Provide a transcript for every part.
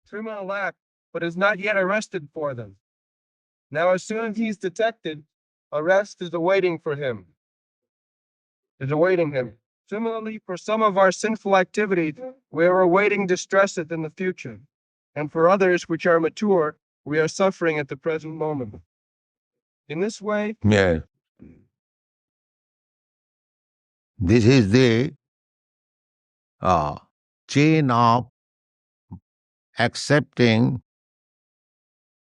criminal act, but is not yet arrested for them. Now, as soon as he's detected, arrest is awaiting him. Similarly, for some of our sinful activities, we are awaiting distresses in the future. And for others which are mature, we are suffering at the present moment. In this way, Yes. This is the chain of accepting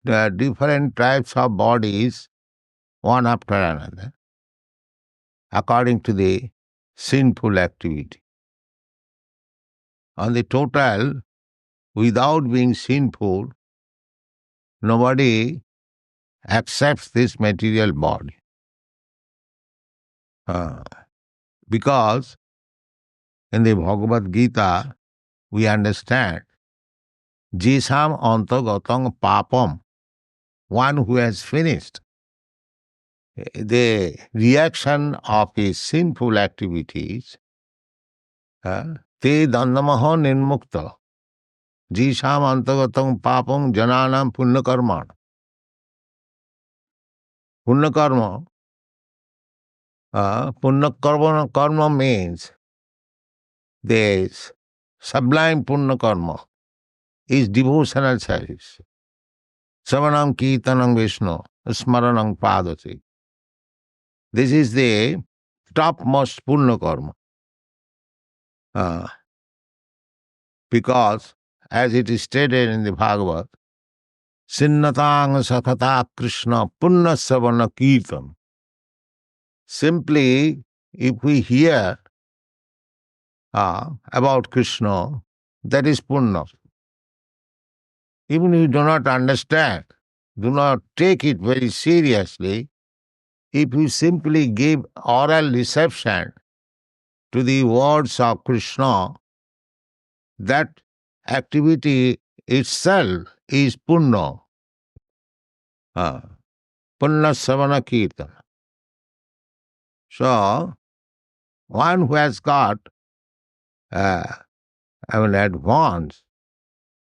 the different types of bodies one after another, according to the sinful activity. On the total, without being sinful, nobody accepts this material body. Because in the Bhagavad Gita, we understand Jisam antagatang papam, one who has finished the reaction of his sinful activities, te dandamaha nirmukta, jisam antagatam papam jananam punyakarma. Punyakarma, punyakarma means this sublime punyakarma is devotional service. Savanam kirtanam Vishnu, smaranam padati. This is the topmost punyakarma. Because, as it is stated in the Bhagavad, Sinnatang Sakata Krishna Punna Savana Kirtan. Simply, if we hear about Krishna, that is punna. Even if you do not understand, do not take it very seriously, if you simply give oral reception to the words of Krishna, that activity itself is punna. Punna savana kirtana. So, one who has got advance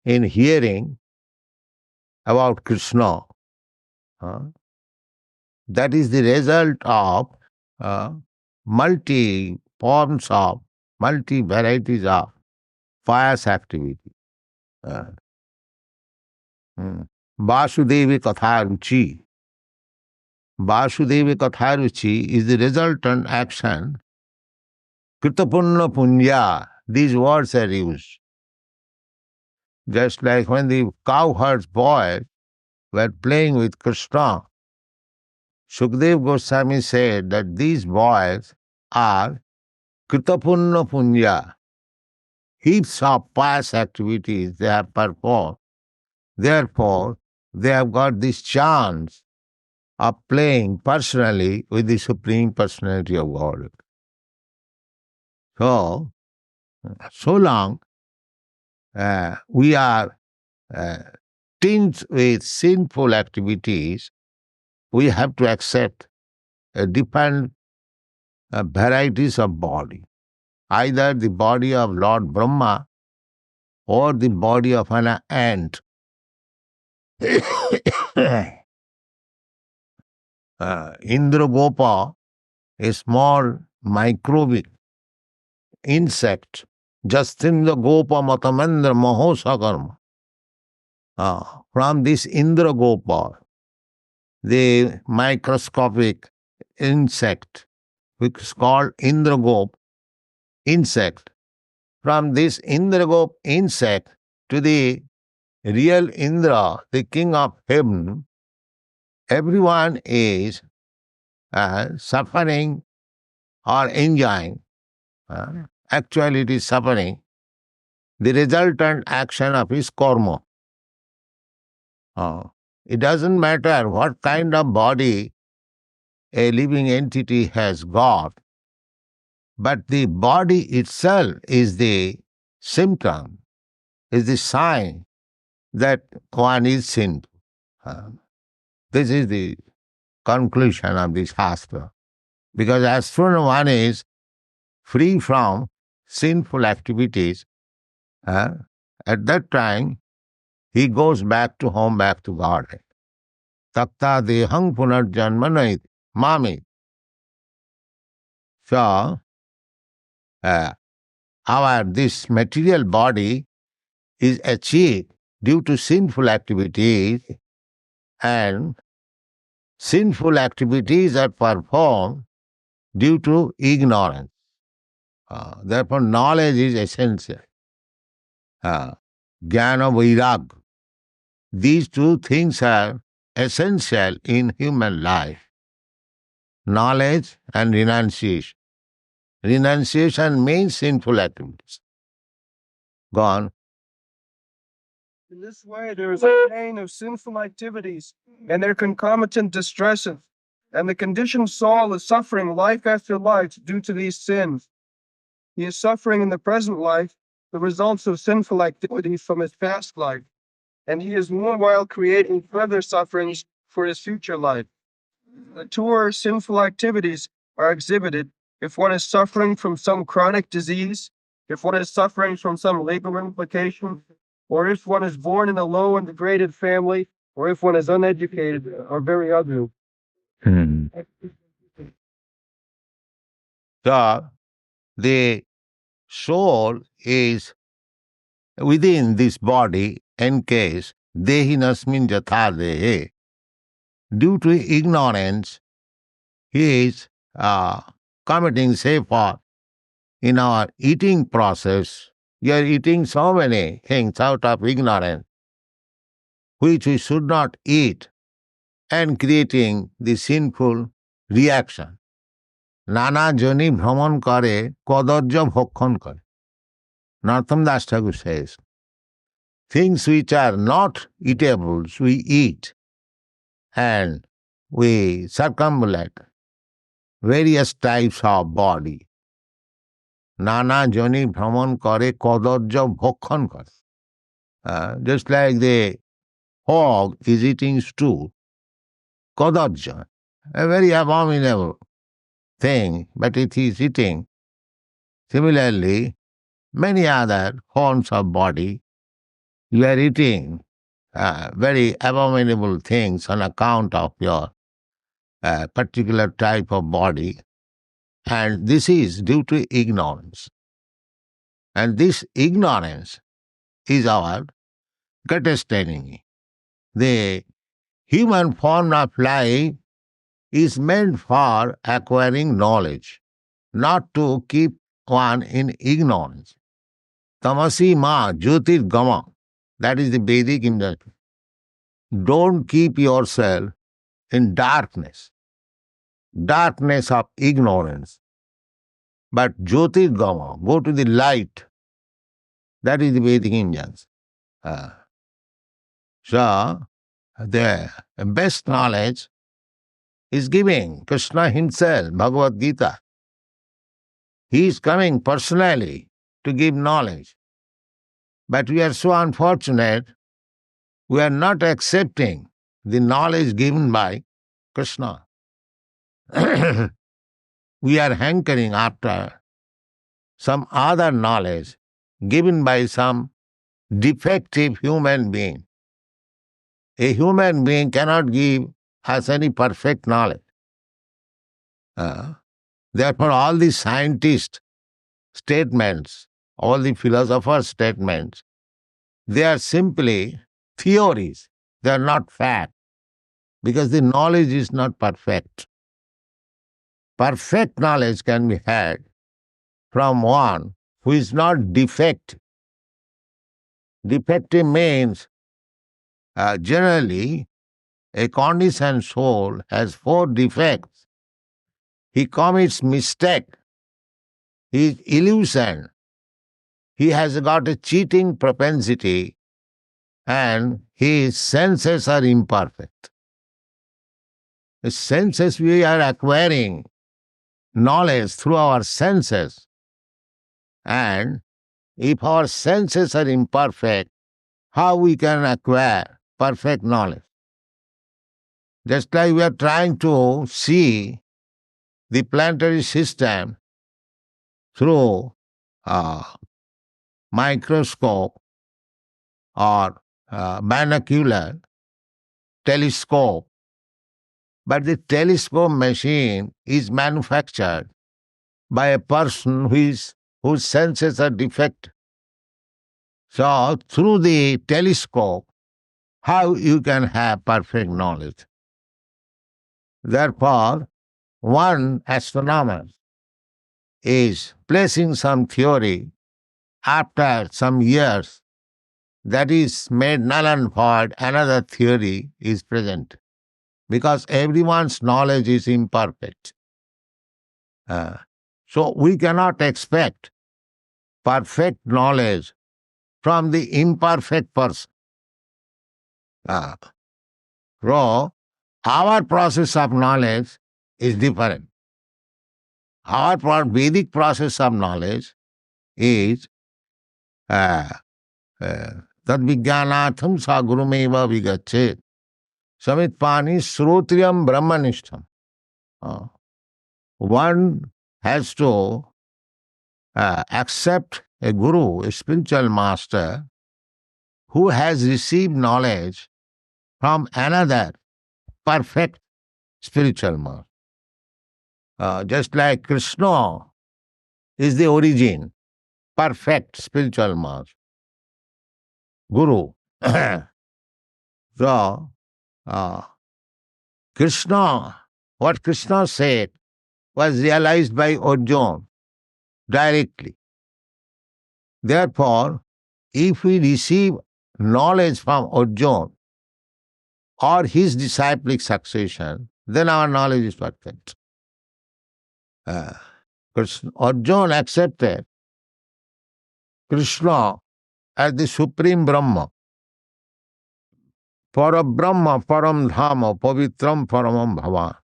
in hearing about Krishna, that is the result of multi forms of, multi varieties of pious activity. Vasudevi Katharuchi. Vasudevi Katharuchi is the resultant action. Kritapunna punya, these words are used. Just like when the cowherds boys were playing with Krishna, Sukdev Goswami said that these boys are Kritapunna punya, heaps of pious activities they have performed. Therefore, they have got this chance of playing personally with the Supreme Personality of God. So long we are tinged with sinful activities, we have to accept different varieties of body. Either the body of Lord Brahma or the body of an ant. Indragopa, a small microbic insect, Justindra Gopa Matamendra Mahosakarma. From this Indragopa, the microscopic insect, which is called Indragop insect, from this Indragop insect to the real Indra, the king of heaven, everyone is suffering or enjoying. Actually, it is suffering the resultant action of his karma. It doesn't matter what kind of body a living entity has got, but the body itself is the symptom, is the sign that one is sinful. This is the conclusion of this Shastra. Because as soon as one is free from sinful activities, at that time he goes back to home, back to Godhead. Takta dehang punarjanmanait mami. So, this material body is achieved due to sinful activities, and sinful activities are performed due to ignorance. Therefore, knowledge is essential. Jnana Vairag. These two things are essential in human life. Knowledge and renunciation. Renunciation means sinful activities. Gone. In this way, there is a chain of sinful activities and their concomitant distresses, and the conditioned soul is suffering life after life due to these sins. He is suffering in the present life the results of sinful activities from his past life, and he is meanwhile creating further sufferings for his future life. The two sinful activities are exhibited if one is suffering from some chronic disease, if one is suffering from some legal implication, or if one is born in a low and degraded family, or if one is uneducated or very ugly. So, the soul is within this body encased, dehinasmin jatha dehe. Due to ignorance, he is committing, say, for in our eating process, we are eating so many things out of ignorance, which we should not eat, and creating the sinful reaction. Nana joni bhraman kare, kadarja bhakhan kare. Narottam Das Thakur says, things which are not eatables, we eat, and we circumambulate various types of body. Nana joni bhraman kare, kadarja bhakhan kare. Just like the hog is eating stew, kadarja, a very abominable thing, but it is eating. Similarly, many other forms of body, you are eating very abominable things on account of your particular type of body, and this is due to ignorance. And this ignorance is our greatest enemy. The human form of life is meant for acquiring knowledge, not to keep one in ignorance. Tamasi ma jyotir gama. That is the Vedic industry. Don't keep yourself in darkness of ignorance. But jyotir gama, go to the light. That is the Vedic Indians. So, the best knowledge is giving Krishna himself, Bhagavad Gita. He is coming personally to give knowledge. But we are so unfortunate, we are not accepting the knowledge given by Krishna. We are hankering after some other knowledge given by some defective human being. A human being cannot give us any perfect knowledge. Therefore, all the scientist statements, all the philosopher statements, they are simply theories. They are not fact, because the knowledge is not perfect. Perfect knowledge can be had from one who is not defective. Defective means generally a conditioned soul has 4 defects. He commits mistake. He is illusion. He has got a cheating propensity, and his senses are imperfect. The senses, we are acquiring knowledge through our senses. And if our senses are imperfect, how we can acquire perfect knowledge? Just like we are trying to see the planetary system through a microscope or binocular telescope, but the telescope machine is manufactured by a person whose senses are defective. So through the telescope, how you can have perfect knowledge? Therefore, one astronomer is placing some theory after some years that is made null and void, another theory is present because everyone's knowledge is imperfect. So we cannot expect perfect knowledge from the imperfect person. So our process of knowledge is different. Our Vedic process of knowledge is tad vijnanatham sa gurumeva vigachet samit pani srotriyam brahmanishtam. One has to accept a guru, a spiritual master, who has received knowledge from another perfect spiritual master. Just like Krishna is the origin, perfect spiritual master, guru. So, Krishna, what Krishna said was realized by Arjuna directly. Therefore, if we receive knowledge from Arjuna or his disciplic succession, then our knowledge is perfect. Arjuna accepted Krishna as the supreme Brahma, Parabrahma, Param Dhama, Pavitram, Paramam Bhava.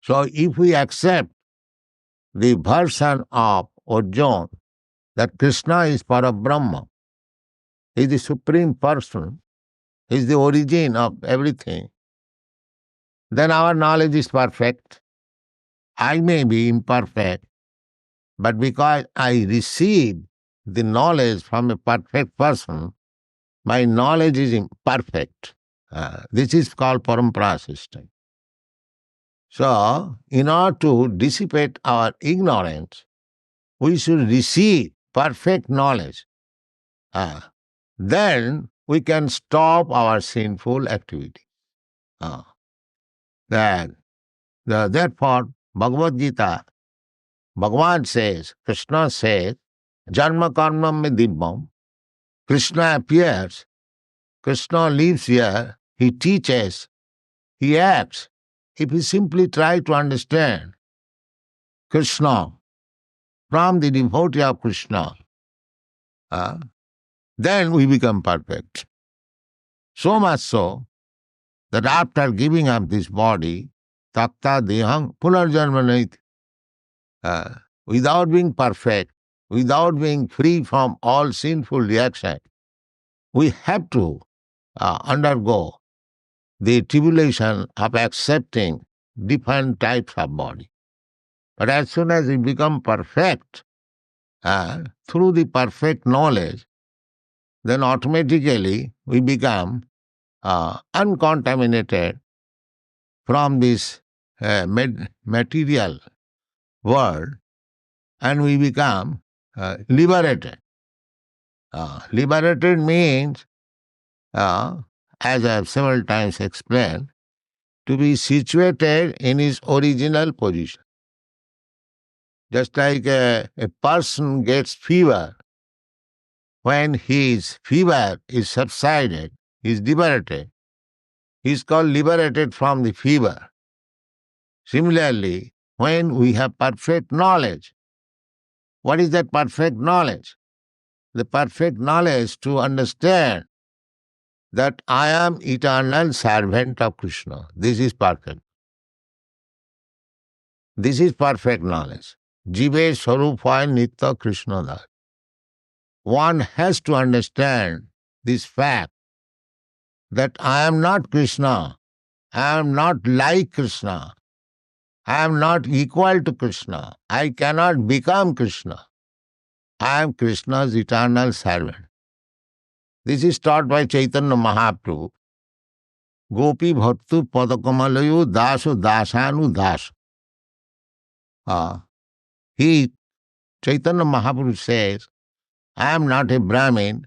So if we accept the version of Arjuna that Krishna is Parabrahma, he is the supreme person, he is the origin of everything, then our knowledge is perfect. I may be imperfect, but because I receive the knowledge from a perfect person, my knowledge is imperfect. This is called parampara system. So, in order to dissipate our ignorance, we should receive perfect knowledge. Then we can stop our sinful activity. Therefore, Bhagavad Gita, Bhagavan says, Krishna says, Janma karma me dibbam. Krishna appears, Krishna lives here, he teaches, he acts. If we simply try to understand Krishna from the devotee of Krishna, then we become perfect. So much so that after giving up this body, takta dehang punarjanmanait, without being perfect, without being free from all sinful reaction, we have to undergo the tribulation of accepting different types of body. But as soon as we become perfect, through the perfect knowledge, then automatically we become uncontaminated from this material world, and we become liberated. Liberated means, as I have several times explained, to be situated in his original position. Just like a person gets fever, when his fever is subsided, he is liberated. He is called liberated from the fever. Similarly, when we have perfect knowledge, what is that perfect knowledge? The perfect knowledge to understand that I am eternal servant of Krishna. This is perfect. This is perfect knowledge. Jive Swarupaya Nitya Krishna Das. One has to understand this fact that I am not Krishna, I am not like Krishna, I am not equal to Krishna, I cannot become Krishna. I am Krishna's eternal servant. This is taught by Chaitanya Mahaprabhu. Gopi bhattu padakamalayo daso dasanu das. Chaitanya Mahaprabhu says, I am not a Brahmin,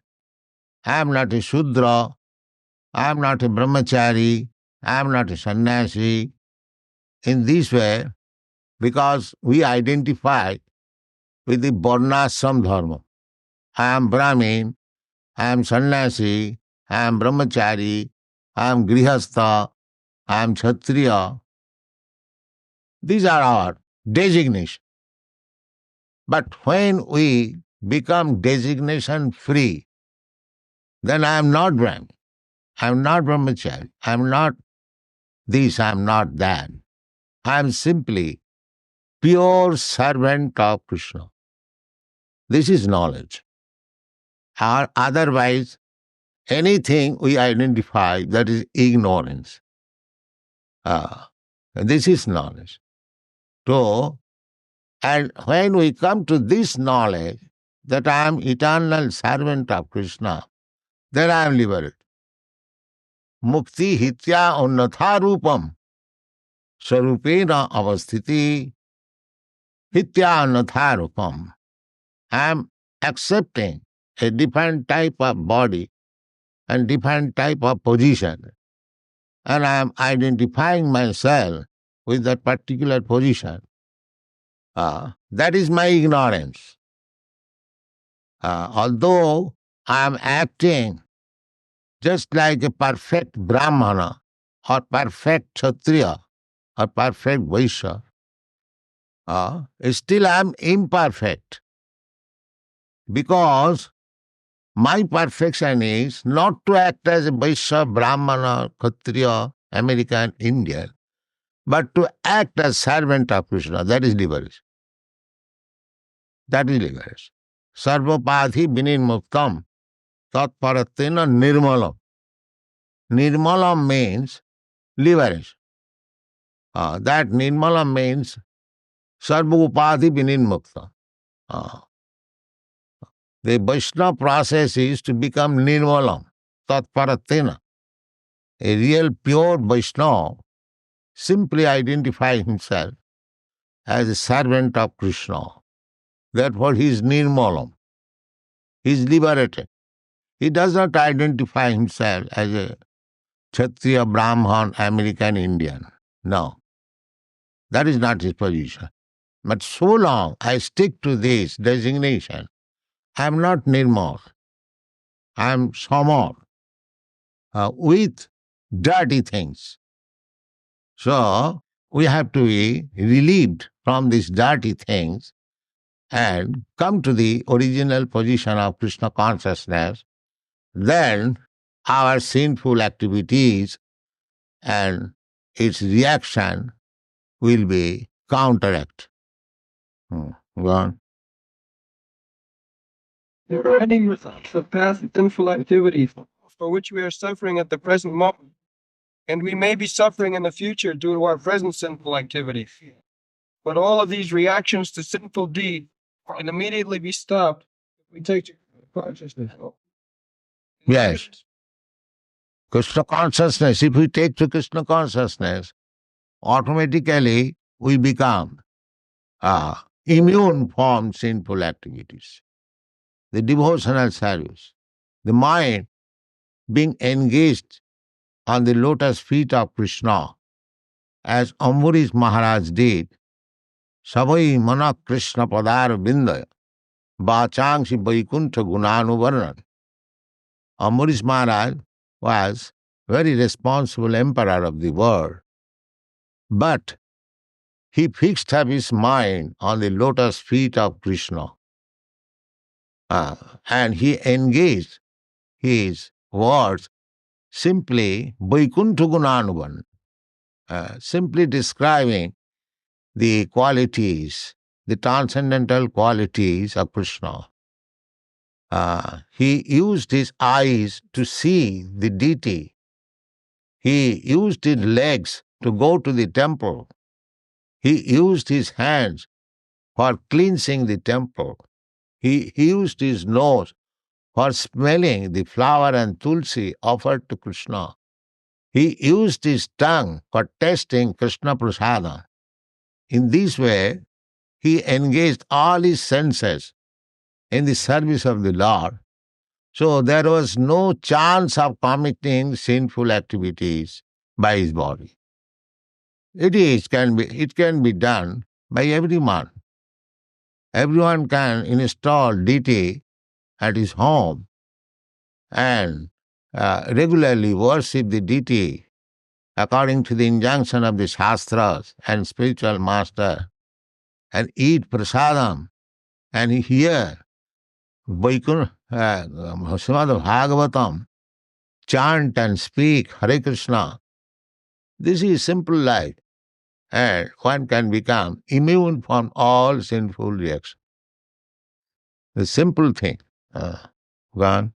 I am not a Shudra, I am not a Brahmachari, I am not a sannyasi. In this way, because we identify with the Varnashram Dharma. I am Brahmin, I am sannyasi, I am Brahmachari, I am Grihastha, I am Kshatriya. These are our designations. But when we become designation free, then I am not Brahmin, I am not Brahmachari, I am not this, I am not that. I am simply pure servant of Krishna. This is knowledge. Or otherwise, anything we identify, that is ignorance. This is knowledge. So, and when we come to this knowledge that I am eternal servant of Krishna, then I am liberated. Mukti hitya unnatha rupam sarupena avasthiti hitya unnatha rupam. I am accepting a different type of body and different type of position, and I am identifying myself with that particular position. That is my ignorance. Although I am acting just like a perfect Brahmana or perfect Kshatriya or perfect Vaishya, still I am imperfect, because my perfection is not to act as a Vaishya, Brahmana, Kshatriya, American, Indian, but to act as servant of Krishna. That is liberation. That is liberation. Sarvapadhi vinimuktam tatparatena nirmalam. Nirmalam means liberation. That nirmalam means sarvopadhi vinimukta. The Vaishnava process is to become nirmalam, tatparatena. A real pure Vaishnava simply identifies himself as a servant of Krishna. Therefore he is nirmalam. He is liberated. He does not identify himself as a Kshatriya, Brahman, American, Indian. No. That is not his position. But so long I stick to this designation, I am not nirmal. I am samar, with dirty things. So we have to be relieved from these dirty things and come to the original position of Krishna consciousness. Then our sinful activities and its reaction will be counteract. Go on. Regretting the past sinful activities for which we are suffering at the present moment, and we may be suffering in the future due to our present sinful activities. But all of these reactions to sinful deeds can immediately be stopped if we take to consciousness. Yes. Krishna consciousness, if we take to Krishna consciousness, automatically we become immune from sinful activities. The devotional service, the mind being engaged on the lotus feet of Krishna, as Ambarish Maharaj did, Savai Mana Krishna Padar Vindaya, Bachangsi Vaikuntha Gunanuvarnan. Ambarish Maharaj was very responsible emperor of the world, but he fixed up his mind on the lotus feet of Krishna, and he engaged his words simply Vaikuntha Gunanuvarnan, simply describing the qualities, the transcendental qualities of Krishna. He used his eyes to see the deity. He used his legs to go to the temple. He used his hands for cleansing the temple. He used his nose for smelling the flower and tulsi offered to Krishna. He used his tongue for tasting Krishna Prasada. In this way, he engaged all his senses in the service of the Lord. So there was no chance of committing sinful activities by his body. It can be done by everyone. Everyone can install deity at his home and regularly worship the deity according to the injunction of the Shastras and spiritual master, and eat prasadam and hear Srimad Bhagavatam, chant and speak Hare Krishna. This is simple life, and one can become immune from all sinful reactions. The simple thing. Gone.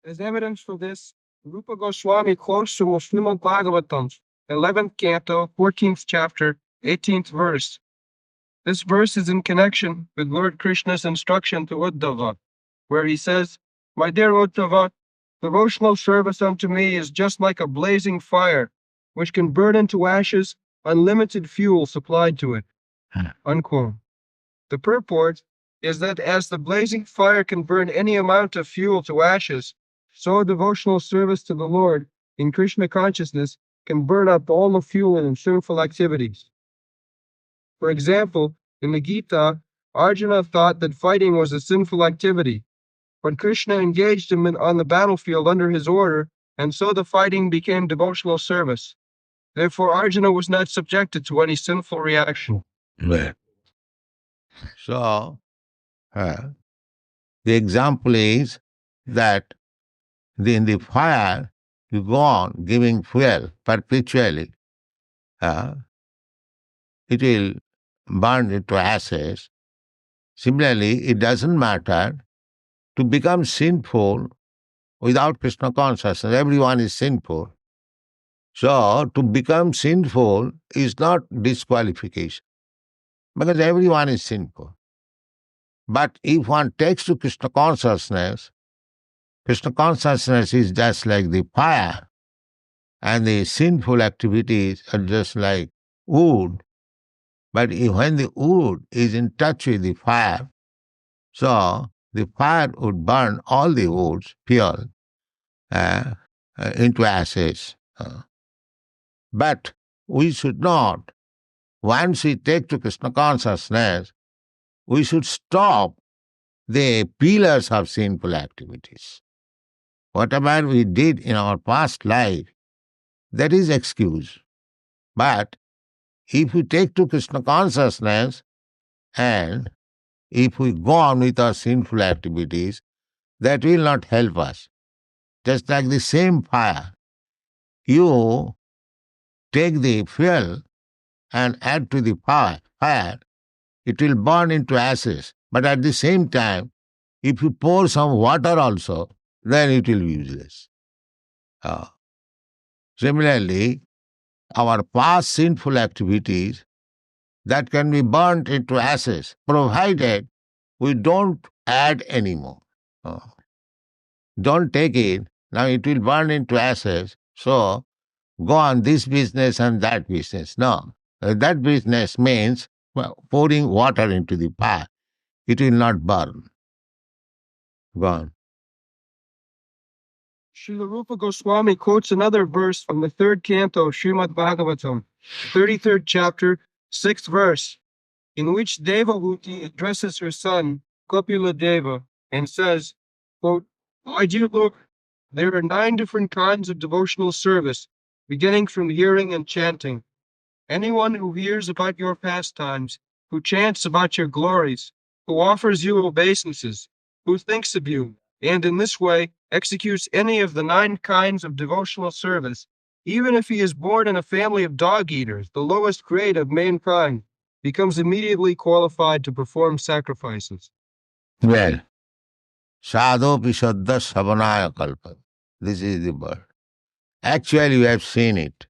As evidence for this, Rupa Goswami quotes from Srimad Bhagavatam, 11th canto, 14th chapter, 18th verse. This verse is in connection with Lord Krishna's instruction to Uddhava, where he says, "My dear Uddhava, devotional service unto me is just like a blazing fire, which can burn into ashes unlimited fuel supplied to it." Unquote. The purport is that as the blazing fire can burn any amount of fuel to ashes, so devotional service to the Lord in Krishna consciousness can burn up all the fuel in sinful activities. For example, in the Gita, Arjuna thought that fighting was a sinful activity, but Krishna engaged him on the battlefield under his order, and so the fighting became devotional service. Therefore, Arjuna was not subjected to any sinful reaction. Right. So, the example is that in the fire, you go on giving fuel perpetually. It will burn into ashes. Similarly, it doesn't matter to become sinful without Krishna consciousness. Everyone is sinful. So, to become sinful is not disqualification, because everyone is sinful. But if one takes to Krishna consciousness is just like the fire, and the sinful activities are just like wood. But when the wood is in touch with the fire, so the fire would burn all the woods pure into ashes. But we should not, once we take to Krishna consciousness, we should stop the pillars of sinful activities. Whatever we did in our past life, that is excuse. But if we take to Krishna consciousness and if we go on with our sinful activities, that will not help us. Just like the same fire, you take the fuel and add to the fire, it will burn into ashes. But at the same time, if you pour some water also, then it will be useless. Similarly, our past sinful activities that can be burnt into ashes, provided we don't add anymore. Don't take it, now it will burn into ashes, so go on this business and that business. No, that business means pouring water into the fire. It will not burn. Go on. Srila Rupa Goswami quotes another verse from the 3rd canto, Srimad Bhagavatam, 33rd chapter, 6th verse, in which Devahuti addresses her son, Kapila Deva, and says, quote, "My dear Lord, there are 9 different kinds of devotional service, beginning from hearing and chanting. Anyone who hears about your pastimes, who chants about your glories, who offers you obeisances, who thinks of you, and in this way executes any of the 9 kinds of devotional service, even if he is born in a family of dog-eaters, the lowest grade of mankind, becomes immediately qualified to perform sacrifices." Well, sadho pishaddha savanaya kalpa. This is the word. Actually, we have seen it.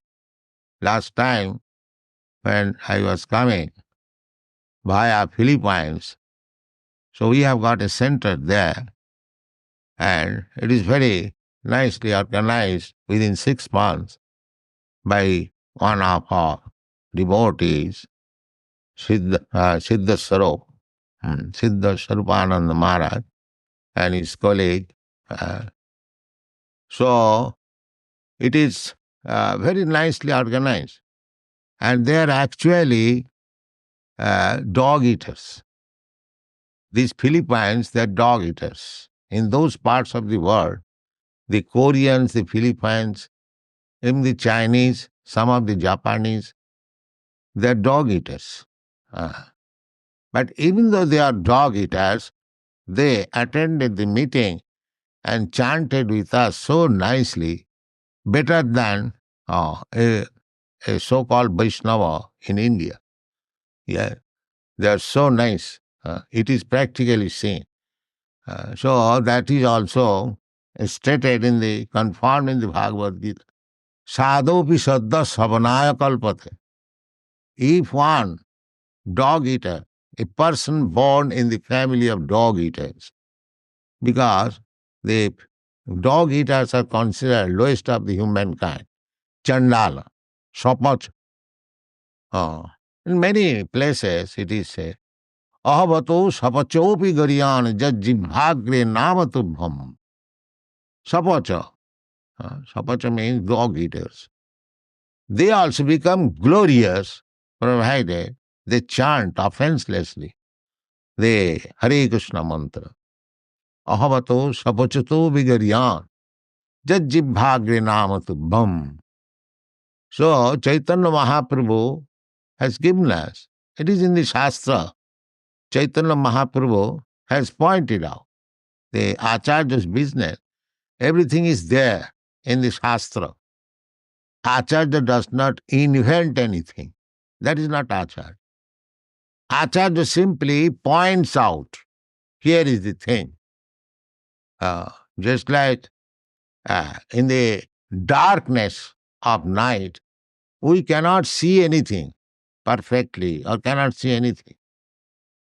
Last time, when I was coming via Philippines, so we have got a center there. And it is very nicely organized within 6 months by one of our devotees, Siddha Sarupananda Maharaj, and his colleague. Uh, so it is very nicely organized. And they are actually dog eaters. These Philippines, they are dog eaters. In those parts of the world, the Koreans, the Philippines, even the Chinese, some of the Japanese, they are dog eaters. But even though they are dog eaters, they attended the meeting and chanted with us so nicely, better than a so-called Vaishnava in India. Yeah, they are so nice. It is practically seen. So that is also stated in the, confirmed in the Bhagavad Gita. Sadhopi saddha savanaya kalpate. If one dog eater, a person born in the family of dog eaters, because the dog eaters are considered lowest of the humankind, Chandala, Sapach. In many places it is said, Ahavato Sapachopi Gariyan Jajjibhagre Namatubham. Sapacha. Sapacha means dog eaters. They also become glorious provided they chant offenselessly the Hare Krishna mantra. Ahavato Sapachato Vigaryan Jajjibhagre Namatubham. So Chaitanya Mahaprabhu has given us. It is in the Shastra. Chaitanya Mahaprabhu has pointed out the Acharya's business. Everything is there in the Shastra. Acharya does not invent anything. That is not Acharya. Acharya simply points out, here is the thing. Just like in the darkness of night, we cannot see anything perfectly or cannot see anything.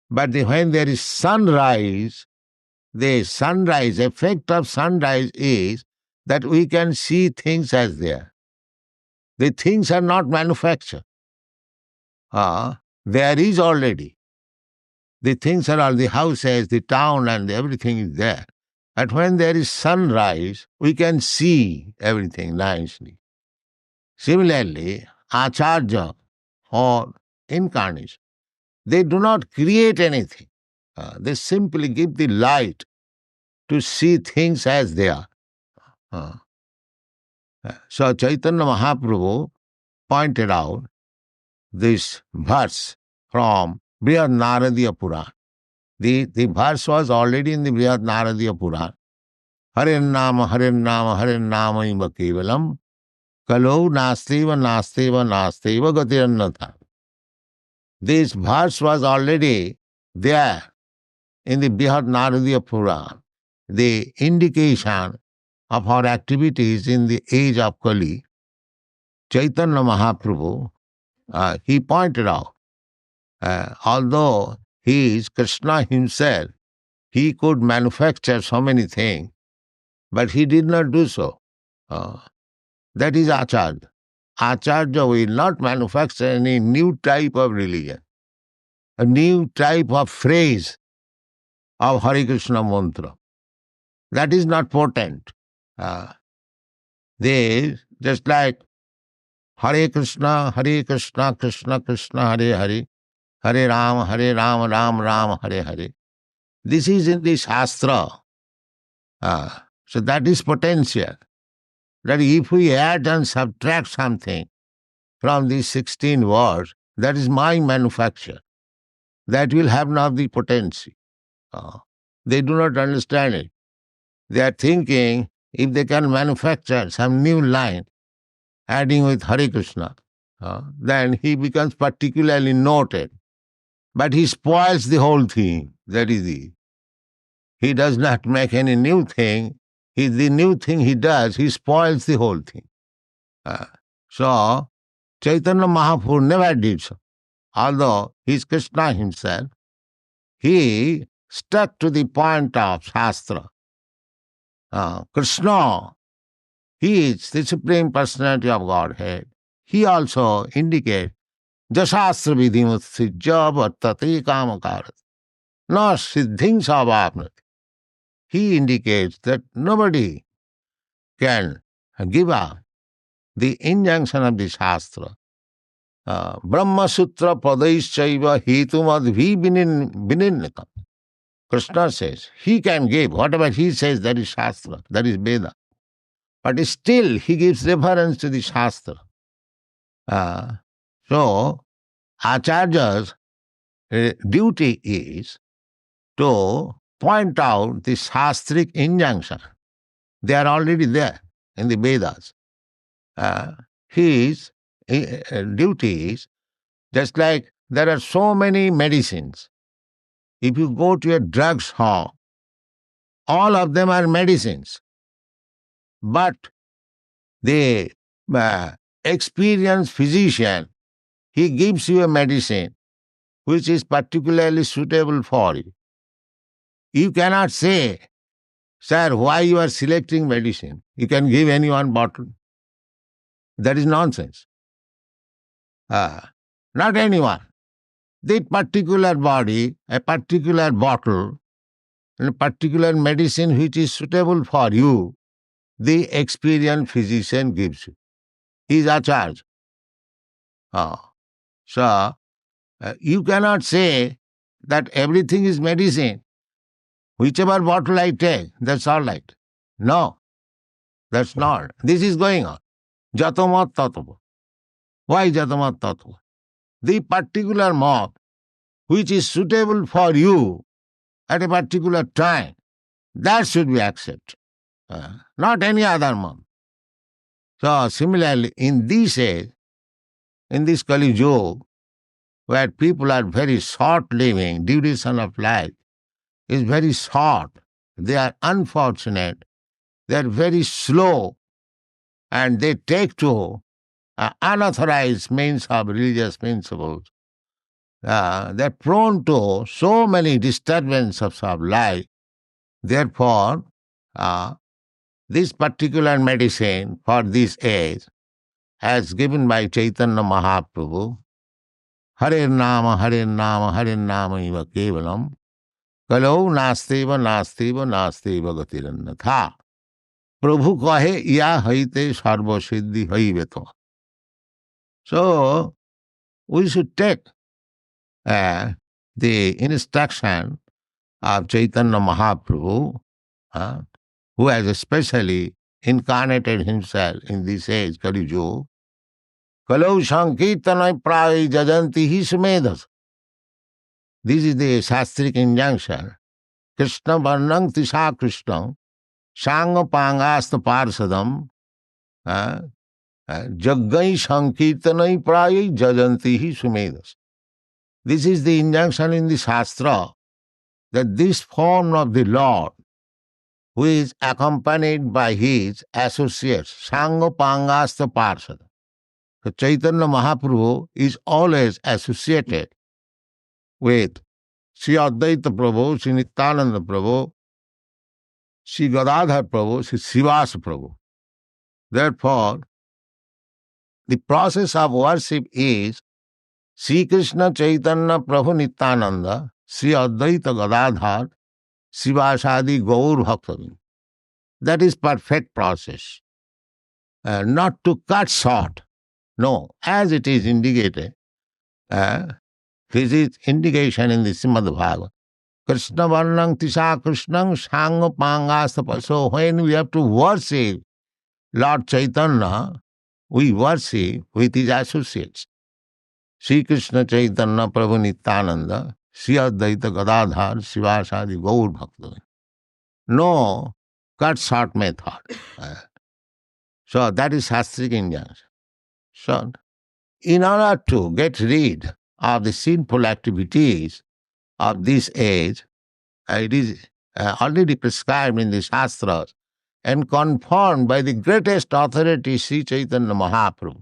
But when there is sunrise, the sunrise, effect of sunrise is that we can see things as they are. The things are not manufactured. There is already. The things are all the houses, the town, and everything is there. But when there is sunrise, we can see everything nicely. Similarly, Acharya or incarnation, they do not create anything. They simply give the light to see things as they are. So Chaitanya Mahaprabhu pointed out this verse from Brihad Naradiya Puran. The verse was already in the Brihad Naradiya Puran. Hare Nama, Hare Nama, Hare Nama Iva Kevalam, Kalau Nasteva, Nasteva, Nasteva Gatirannatha. This verse was already there in the Brihad Naradiya Puran, the indication of our activities in the age of Kali. Chaitanya Mahaprabhu, he pointed out, although he is Krishna himself, he could manufacture so many things, but he did not do so. That is Acharya. Acharya will not manufacture any new type of religion, a new type of phrase of Hare Krishna mantra. That is not potent. They, just like Hare Krishna, Krishna Krishna, Hare Hare, Hare Rama, Ram Ram, Hare Hare. This is in the Shastra. So that is potential. That if we add and subtract something from these 16 words, that is my manufacture. That will have not the potency. They do not understand it. They are thinking if they can manufacture some new line, adding with Hare Krishna, then he becomes particularly noted. But he spoils the whole thing. That is it. He does not make any new thing. The new thing he does, he spoils the whole thing. So, Chaitanya Mahaprabhu never did so. Although he is Krishna himself, he stuck to the point of Shastra. Krishna, he is the Supreme Personality of Godhead. He also indicates Jasastra vidhimutsijya vartate kamakarat. No siddhing savapnati. He indicates that nobody can give up the injunction of the Shastra. Brahma Sutra Padaishchaiva Hetumadhi Vininnikam. Krishna says, he can give, whatever he says, that is Shastra, that is Veda. But still, he gives reference to the Shastra. So, Acharya's duty is to point out the Shastric injunction. They are already there in the Vedas. His duty is just like there are so many medicines. If you go to a drugstore, all of them are medicines. But the experienced physician, he gives you a medicine which is particularly suitable for you. You cannot say, sir, why you are selecting medicine? You can give any one bottle. That is nonsense. Not anyone. The particular body, a particular bottle, and a particular medicine which is suitable for you, the experienced physician gives you. He is Acharya. So, you cannot say that everything is medicine. Whichever bottle I take, that's all right. No, that's not. This is going on. Jatamat tattva. Why jatamat tattva? The particular mode which is suitable for you at a particular time, that should be accepted. Not any other mode. So similarly, in this age, in this Kali Yuga, where people are very short living, duration of life is very short, they are unfortunate, they are very slow, and they take to unauthorized means of religious principles. They are prone to so many disturbances of life. Therefore, this particular medicine for this age, as given by Chaitanya Mahaprabhu, Hare Nama, Hare Nama, Hare Nama iva kevalam, kalau nasteva, nasteva, nasteva gatirannatha. Prabhu kahe, ya haite sarva siddhi haiveto. So, we should take the instruction of Chaitanya Mahaprabhu, who has especially incarnated himself in this age, Kali Yuga. Kalau sankirtanai prai jajanti hi sumedhas. This is the Shastric injunction. Krishna varnang tisha Krishnam, sanga pangasta parsadam, jaggai sankirtanai prai jajanti hi sumedhas. This is the injunction in the Shastra, that this form of the Lord, who is accompanied by his associates, Sangha Pangasta Parsada. So Chaitanya Mahaprabhu is always associated with Sri Advaita Prabhu, Sri Nityananda Prabhu, Sri Gadadhar Prabhu, Sri Srivasa Prabhu. Therefore, the process of worship is Sri Krishna Chaitanya Prabhu Nityananda, Sri Advaita Gadadhar, Srivasadi Gaur Bhaktavinda. That is perfect process. Not to cut short. No, as it is indicated, this is indication in the Srimad Bhagavatam. Krishna Varnang Tisha Krishnang Sangha Pangastapa. So when we have to worship Lord Chaitanya, we worship with his associates. Sri Krishna Chaitanya Prabhu Nityananda, Sri Advaita Gadadhar, Srivasadi Gaur Bhaktavinda. No cut short method. So that is Shastric injunction. So, in order to get rid of the sinful activities of this age, it is already prescribed in the Shastras and confirmed by the greatest authority, Sri Chaitanya Mahaprabhu.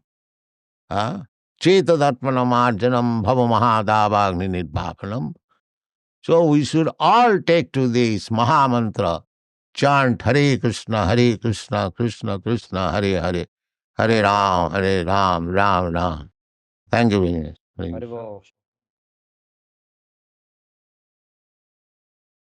Chetadhatmanamarjanam bhava mahadavagni nidbhapanam. So we should all take to this Mahamantra, chant Hare Krishna, Krishna Krishna, Hare Hare, Hare Ram, Ram Ram. Thank you very much. Haribol.